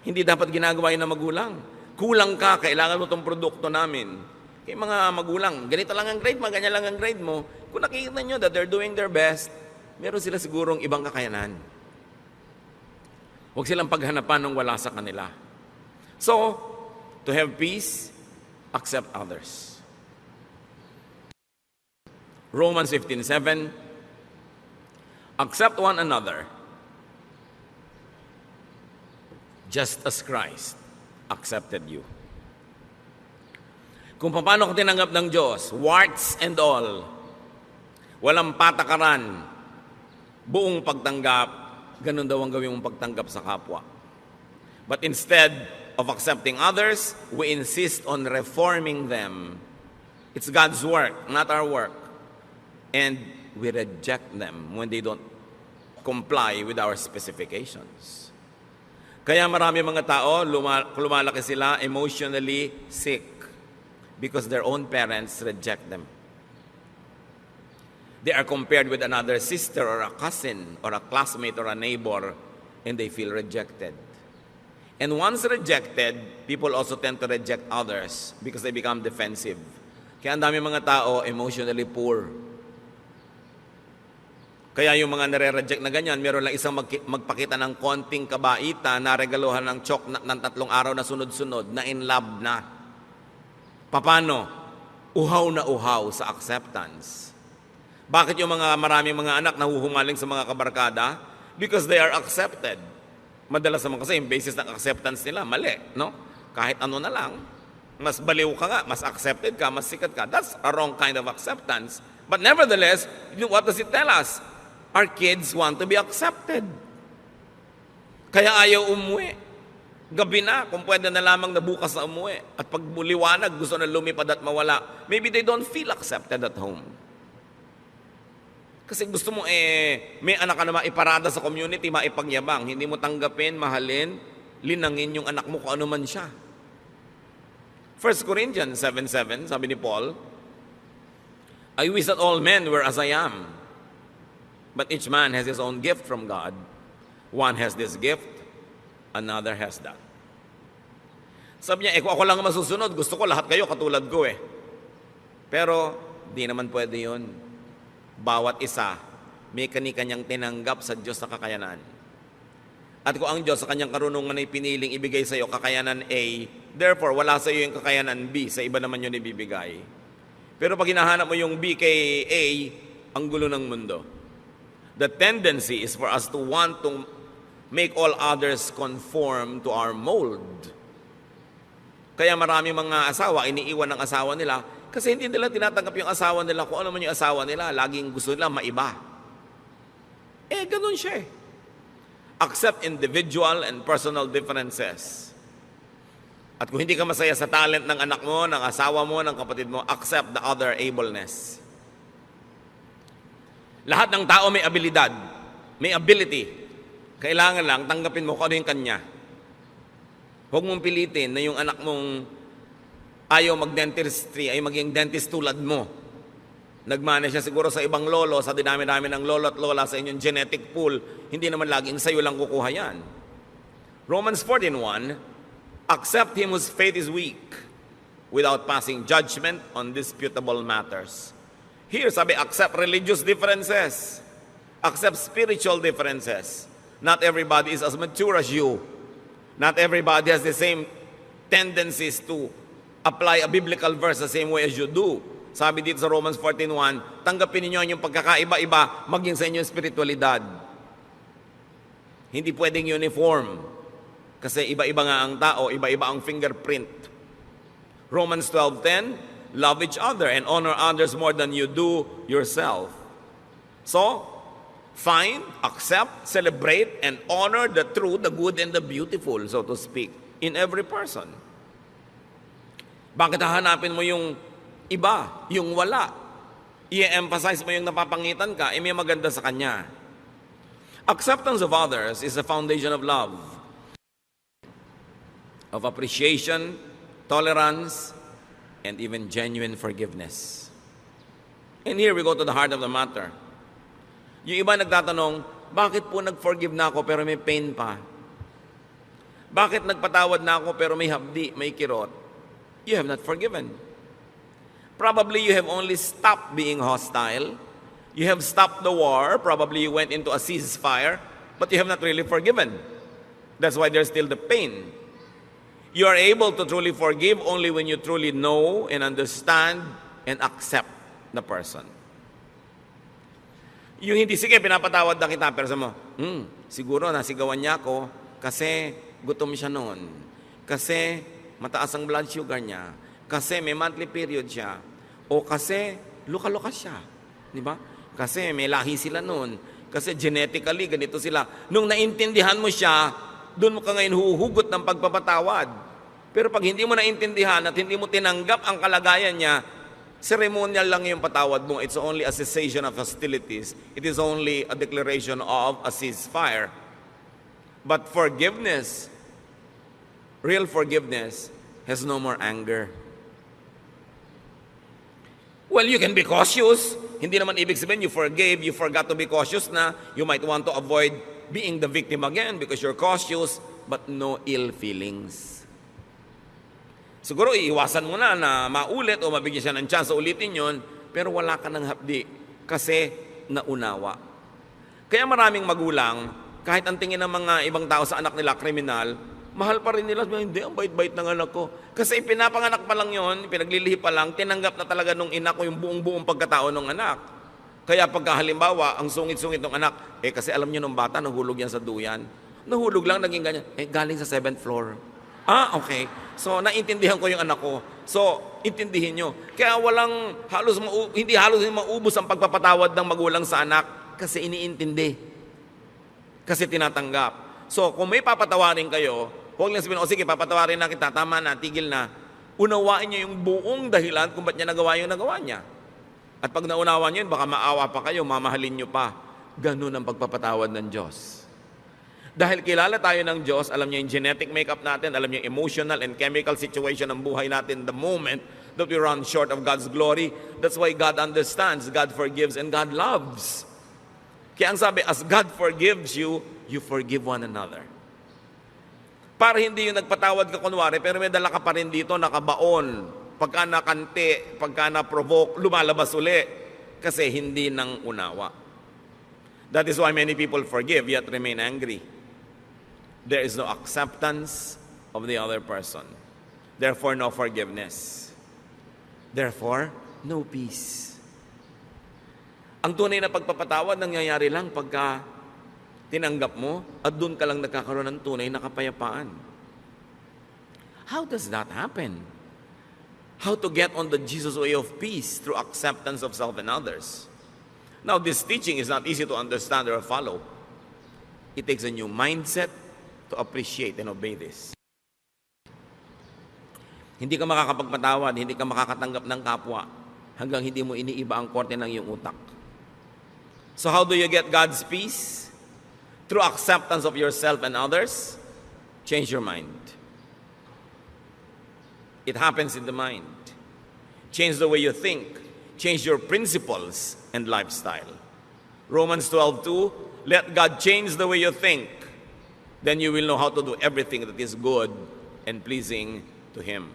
Hindi dapat ginagawa yun ng magulang. Kulang ka, kailangan mo itong produkto namin. Kaya mga magulang, ganito lang ang grade mo, ganyan lang ang grade mo. Kung nakikita nyo that they're doing their best, meron sila sigurong ibang kakayanan. Huwag silang paghanapan ng wala sa kanila. So, to have peace, accept others. Romans 15:7, accept one another, just as Christ accepted you. Kung paano ko tinanggap ng Diyos, warts and all, walang patakaran, buong pagtanggap, ganun daw ang gawin mong pagtanggap sa kapwa. But instead of accepting others, we insist on reforming them. It's God's work, not our work. And we reject them when they don't comply with our specifications. Kaya marami mga tao, lumalaki sila emotionally sick because their own parents reject them. They are compared with another sister or a cousin or a classmate or a neighbor, and they feel rejected. And once rejected, people also tend to reject others because they become defensive. Kaya ang dami mga tao emotionally poor. Kaya yung mga nare-reject na ganyan, meron lang isang magpakita ng konting kabaita na regaluhan ng chok ng 3 araw na sunod-sunod na in love na. Paano? Uhaw na uhaw sa acceptance. Bakit yung maraming mga anak nahuhumaling sa mga kabarkada? Because they are accepted. Madalas naman kasi yung basis ng acceptance nila, mali, no? Kahit ano na lang, mas baliw ka nga, mas accepted ka, mas sikat ka. That's a wrong kind of acceptance. But nevertheless, what does it tell us? Our kids want to be accepted. Kaya ayaw umuwi. Gabi na, kung pwede na lamang na bukas na umuwi. At pag liwanag, gusto na lumipad at mawala. Maybe they don't feel accepted at home. Kasi gusto mo may anak ka na maiparada sa community, maipagyabang. Hindi mo tanggapin, mahalin, linangin yung anak mo kung ano man siya. 1 Corinthians 7:7, sabi ni Paul, I wish that all men were as I am, but each man has his own gift from God. One has this gift, another has that. Sabi niya, kung ako lang masusunod, gusto ko lahat kayo katulad ko Pero, di naman pwede yun. Bawat isa, may kani-kanyang tinanggap sa Diyos na kakayanan. At kung ang Diyos sa kanyang karunungan ay piniling ibigay sa iyo kakayanan A, therefore, wala sa iyo yung kakayanan B, sa iba naman yun ibibigay. Pero pag hinahanap mo yung B kay A, ang gulo ng mundo. The tendency is for us to want to make all others conform to our mold. Kaya marami mga asawa, iniiwan ng asawa nila kasi hindi nila tinatanggap yung asawa nila kung ano man yung asawa nila. Laging gusto nila maiba. Ganun siya Accept individual and personal differences. At kung hindi ka masaya sa talent ng anak mo, ng asawa mo, ng kapatid mo, accept the other ableness. Lahat ng tao may abilidad, may ability. Kailangan lang tanggapin mo kung ano yung kanya. Huwag mong pilitin na yung anak mong ayaw mag-dentistry ay maging dentist tulad mo. Nagmana siya siguro sa ibang lolo, sa dinami-dami ng lolo at lola sa inyong genetic pool, hindi naman laging sa'yo lang kukuha yan. Romans 14:1, accept him whose faith is weak, without passing judgment on disputable matters. Here, sabi, accept religious differences. Accept spiritual differences. Not everybody is as mature as you. Not everybody has the same tendencies to apply a biblical verse the same way as you do. Sabi dito sa Romans 14:1, tanggapin niyo yung pagkakaiba-iba maging sa inyong spiritualidad. Hindi pwedeng uniform. Kasi iba-iba nga ang tao, iba-iba ang fingerprint. Romans 12:10, love each other and honor others more than you do yourself. So, find, accept, celebrate, and honor the true, the good, and the beautiful, so to speak, in every person. Bakit hahanapin mo yung iba, yung wala? I-emphasize mo yung napapangitan ka, may maganda sa kanya. Acceptance of others is the foundation of love, of appreciation, tolerance, and even genuine forgiveness. And here we go to the heart of the matter. Yung iba nagtatanong, bakit po nag-forgive na ako pero may pain pa? Bakit nagpatawad na ako pero may hapdi, may kirot? You have not forgiven. Probably you have only stopped being hostile. You have stopped the war. Probably you went into a ceasefire, but you have not really forgiven. That's why there's still the pain. You are able to truly forgive only when you truly know and understand and accept the person. Yung hindi, sige, pinapatawad na kita, pero sa mo, siguro nasigawan niya ako kasi gutom siya noon. Kasi mataas ang blood sugar niya. Kasi may monthly period siya. O kasi luka-luka siya. Di ba? Kasi may lahi sila noon. Kasi genetically, ganito sila. Nung naintindihan mo siya, doon mo ka ngayon huhugot ng pagpapatawad. Pero pag hindi mo naintindihan at hindi mo tinanggap ang kalagayan niya, ceremonial lang yung patawad mo. It's only a cessation of hostilities. It is only a declaration of a ceasefire. But forgiveness, real forgiveness, has no more anger. Well, you can be cautious. Hindi naman ibig sabihin you forgave, you forgot to be cautious na. You might want to avoid being the victim again because you're cautious, but no ill feelings. Siguro iiwasan mo na maulit o mabigyan siya ng chance ulitin yon, pero wala ka ng hapdi kasi naunawa. Kaya maraming magulang, kahit ang tingin ng mga ibang tao sa anak nila kriminal, mahal pa rin nila. Hindi, ang bait-bait ng anak ko. Kasi pinapanganak pa lang yon, pinaglilihi pa lang, tinanggap na talaga nung ina ko yung buong pagkatao ng anak. Kaya pagka halimbawa, ang sungit-sungit ng anak, kasi alam niyo nung bata, nahulog yan sa duyan. Nahulog lang, naging ganyan. Galing sa 7th floor. Okay. So, naintindihan ko yung anak ko. So, intindihin nyo. Kaya hindi halos maubos ang pagpapatawad ng magulang sa anak kasi iniintindi. Kasi tinatanggap. So, kung may papatawarin kayo, huwag lang sabihin, sige, papatawarin na kita, tama na, tigil na. Unawain nyo yung buong dahilan kung ba't niya nagawa yung nagawa niya. At pag naunawa nyo yun, baka maawa pa kayo, mamahalin nyo pa. Ganun ang pagpapatawad ng Diyos. Dahil kilala tayo ng Diyos, alam niya yung genetic makeup natin, alam niya yung emotional and chemical situation ng buhay natin the moment that we run short of God's glory. That's why God understands, God forgives, and God loves. Kaya ang sabi, as God forgives you, you forgive one another. Para hindi yung nagpatawad ka kunwari, pero may dala ka pa rin dito, nakabaon. Pagka nakante, pagka na-provoke, lumalabas uli. Kasi hindi nang unawa. That is why many people forgive yet remain angry. There is no acceptance of the other person. Therefore, no forgiveness. Therefore, no peace. Ang tunay na pagpapatawad nangyayari lang pagka tinanggap mo at doon ka lang nagkakaroon ng tunay na kapayapaan. How does that happen? How to get on the Jesus way of peace through acceptance of self and others? Now, this teaching is not easy to understand or follow. It takes a new mindset to appreciate and obey this. Hindi ka makakapagpatawad, hindi ka makakatanggap ng kapwa hanggang hindi mo iniiba ang korte ng iyong utak. So how do you get God's peace? Through acceptance of yourself and others. Change your mind. It happens in the mind. Change the way you think. Change your principles and lifestyle. Romans 12:2, let God change the way you think. Then you will know how to do everything that is good and pleasing to Him.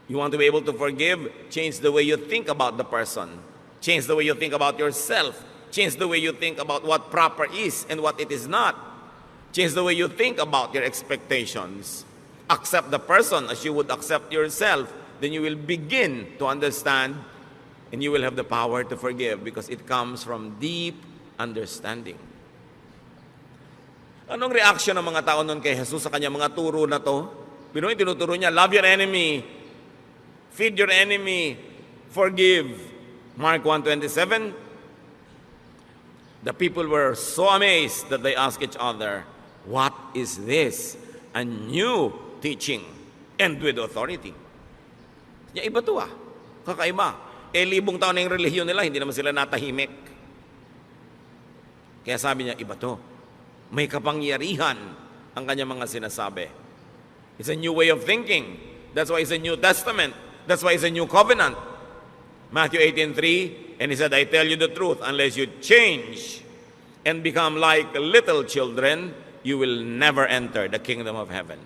You want to be able to forgive? Change the way you think about the person. Change the way you think about yourself. Change the way you think about what proper is and what it is not. Change the way you think about your expectations. Accept the person as you would accept yourself. Then you will begin to understand and you will have the power to forgive because it comes from deep understanding. Anong reaction ng mga tao noon kay Jesus sa kanyang mga turo na to? Pinoy, tinuturo niya, love your enemy, feed your enemy, forgive. Mark 1:27, the people were so amazed that they asked each other, what is this? A new teaching and with authority. Ya, iba to kakaiba. Libong taon na yung relihiyon nila, hindi naman sila natahimik. Kaya sabi niya, iba to. May kapangyarihan ang kanyang mga sinasabi. It's a new way of thinking. That's why it's a New Testament. That's why it's a new covenant. Matthew 18:3, and He said, I tell you the truth, unless you change and become like little children, you will never enter the kingdom of heaven.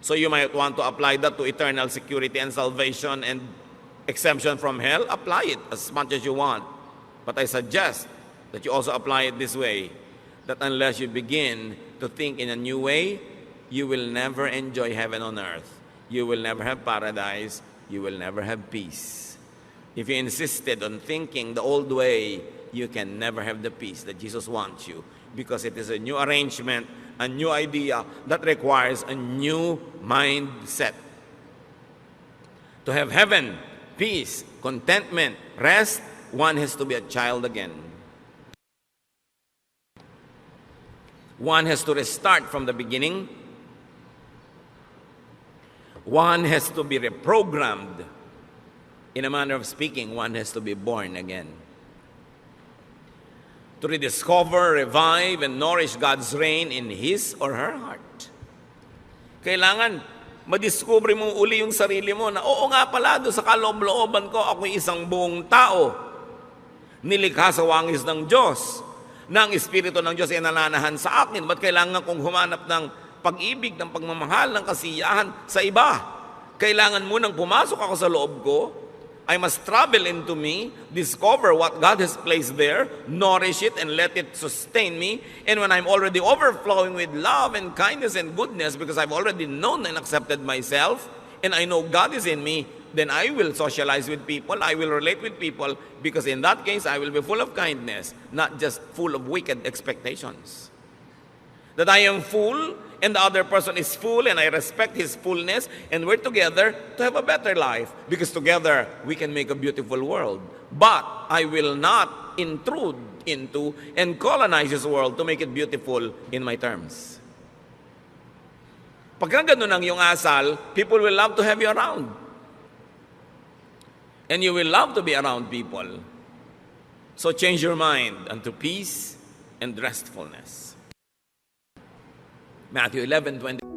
So you might want to apply that to eternal security and salvation and exemption from hell. Apply it as much as you want. But I suggest that you also apply it this way, that unless you begin to think in a new way, you will never enjoy heaven on earth. You will never have paradise. You will never have peace. If you insisted on thinking the old way, you can never have the peace that Jesus wants you, because it is a new arrangement, a new idea that requires a new mindset. To have heaven, peace, contentment, rest, one has to be a child again. One has to restart from the beginning. One has to be reprogrammed. In a manner of speaking, one has to be born again. To rediscover, revive, and nourish God's reign in his or her heart. Kailangan madiscover mo uli yung sarili mo na, oo nga pala, doon sa kaloob-looban ko, ako'y isang buong tao. Nilikha sa wangis ng Diyos. Na ang Espiritu ng Diyos ay nananahan sa akin. Ba't kailangan kong humanap ng pag-ibig, ng pagmamahal, ng kasiyahan sa iba? Kailangan munang pumasok ako sa loob ko. I must travel into me, discover what God has placed there, nourish it, and let it sustain me. And when I'm already overflowing with love and kindness and goodness, because I've already known and accepted myself, and I know God is in me, then I will socialize with people, I will relate with people, because in that case, I will be full of kindness, not just full of wicked expectations. That I am full, and the other person is full, and I respect his fullness, and we're together to have a better life, because together we can make a beautiful world. But I will not intrude into and colonize this world to make it beautiful in my terms. Pagka ganun ang iyong asal, people will love to have you around. and you will love to be around people. So change your mind unto peace and restfulness. Matthew 11:20.